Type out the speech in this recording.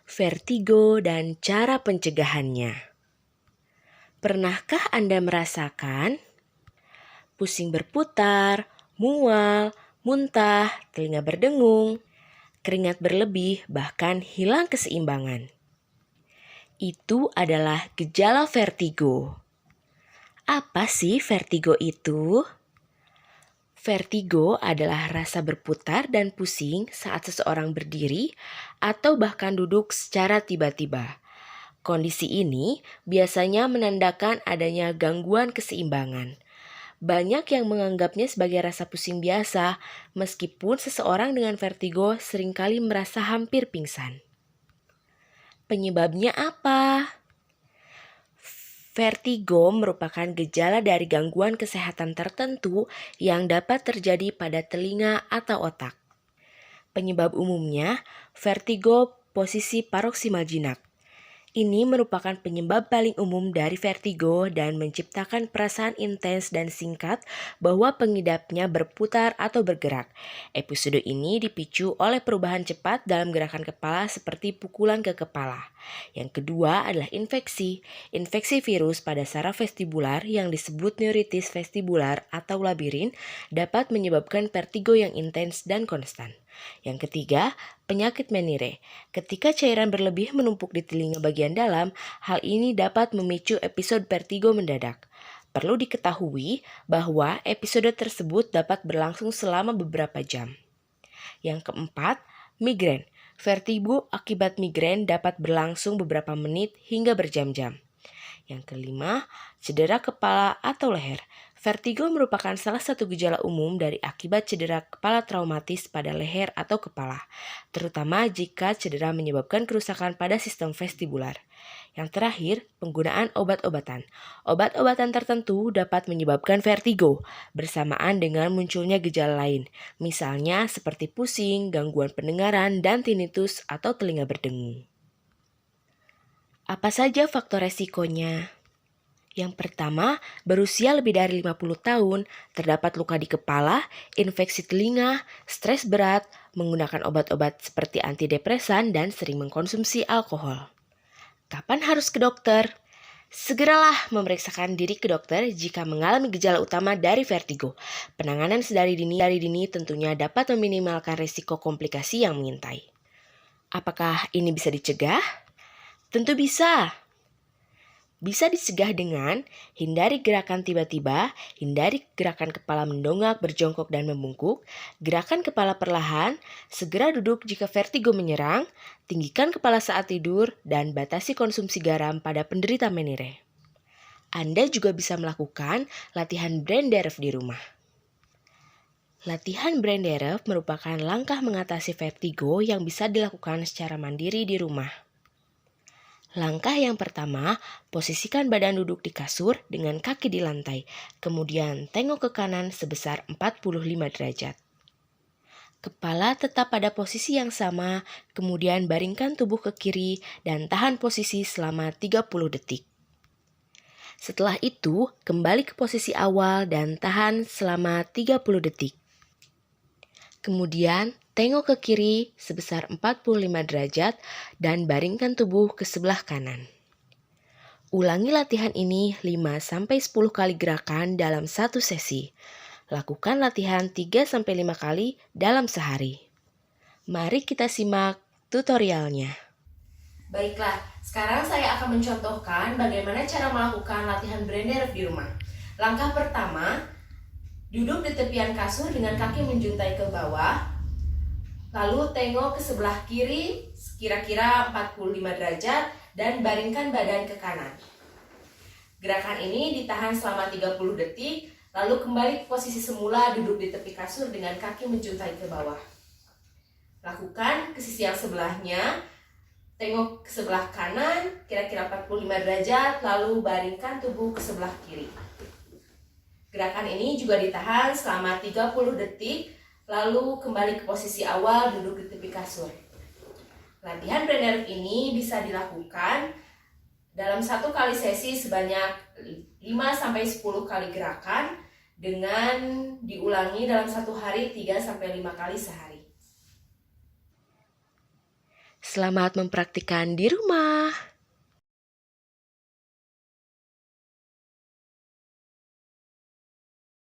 vertigo dan cara pencegahannya. Pernahkah Anda merasakan pusing berputar, mual, muntah, telinga berdengung, keringat berlebih, bahkan hilang keseimbangan? Itu adalah gejala vertigo. Apa sih vertigo itu? Vertigo adalah rasa berputar dan pusing saat seseorang berdiri atau bahkan duduk secara tiba-tiba. Kondisi ini biasanya menandakan adanya gangguan keseimbangan. Banyak yang menganggapnya sebagai rasa pusing biasa, meskipun seseorang dengan vertigo seringkali merasa hampir pingsan. Penyebabnya apa? Vertigo merupakan gejala dari gangguan kesehatan tertentu yang dapat terjadi pada telinga atau otak. Penyebab umumnya, vertigo posisi paroksimal jinak. Ini merupakan penyebab paling umum dari vertigo dan menciptakan perasaan intens dan singkat bahwa pengidapnya berputar atau bergerak. Episode ini dipicu oleh perubahan cepat dalam gerakan kepala seperti pukulan ke kepala. Yang kedua adalah infeksi. Infeksi virus pada saraf vestibular yang disebut neuritis vestibular atau labirin dapat menyebabkan vertigo yang intens dan konstan. Yang ketiga, penyakit Menire. Ketika cairan berlebih menumpuk di telinga bagian dalam, hal ini dapat memicu episode vertigo mendadak. Perlu diketahui bahwa episode tersebut dapat berlangsung selama beberapa jam. Yang keempat, migrain. Vertigo akibat migrain dapat berlangsung beberapa menit hingga berjam-jam. Yang kelima, cedera kepala atau leher. Vertigo merupakan salah satu gejala umum dari akibat cedera kepala traumatis pada leher atau kepala, terutama jika cedera menyebabkan kerusakan pada sistem vestibular. Yang terakhir, penggunaan obat-obatan. Obat-obatan tertentu dapat menyebabkan vertigo bersamaan dengan munculnya gejala lain, misalnya seperti pusing, gangguan pendengaran, dan tinnitus atau telinga berdengung. Apa saja faktor resikonya? Yang pertama, berusia lebih dari 50 tahun, terdapat luka di kepala, infeksi telinga, stres berat, menggunakan obat-obat seperti antidepresan, dan sering mengkonsumsi alkohol. Kapan harus ke dokter? Segeralah memeriksakan diri ke dokter jika mengalami gejala utama dari vertigo. Penanganan sedari dini tentunya dapat meminimalkan risiko komplikasi yang mengintai. Apakah ini bisa dicegah? Tentu bisa. Bisa dicegah dengan hindari gerakan tiba-tiba, hindari gerakan kepala mendongak, berjongkok, dan membungkuk, gerakan kepala perlahan, segera duduk jika vertigo menyerang, tinggikan kepala saat tidur, dan batasi konsumsi garam pada penderita Menire. Anda juga bisa melakukan latihan brain derev di rumah. Latihan brain derev merupakan langkah mengatasi vertigo yang bisa dilakukan secara mandiri di rumah. Langkah yang pertama, posisikan badan duduk di kasur dengan kaki di lantai, kemudian tengok ke kanan sebesar 45 derajat. Kepala tetap pada posisi yang sama, kemudian baringkan tubuh ke kiri dan tahan posisi selama 30 detik. Setelah itu, kembali ke posisi awal dan tahan selama 30 detik. Kemudian, tengok ke kiri sebesar 45 derajat dan baringkan tubuh ke sebelah kanan. Ulangi latihan ini 5-10 kali gerakan dalam satu sesi. Lakukan latihan 3-5 kali dalam sehari. Mari kita simak tutorialnya. Baiklah, sekarang saya akan mencontohkan bagaimana cara melakukan latihan brain derev di rumah. Langkah pertama, duduk di tepian kasur dengan kaki menjuntai ke bawah, lalu tengok ke sebelah kiri kira-kira 45 derajat dan baringkan badan ke kanan. Gerakan ini ditahan selama 30 detik, lalu kembali ke posisi semula duduk di tepi kasur dengan kaki menjuntai ke bawah. Lakukan ke sisi yang sebelahnya, tengok ke sebelah kanan kira-kira 45 derajat, lalu baringkan tubuh ke sebelah kiri. Gerakan ini juga ditahan selama 30 detik, lalu kembali ke posisi awal duduk di tepi kasur. Latihan brain derev ini bisa dilakukan dalam satu kali sesi sebanyak 5-10 kali gerakan dengan diulangi dalam satu hari 3-5 kali sehari. Selamat mempraktikkan di rumah.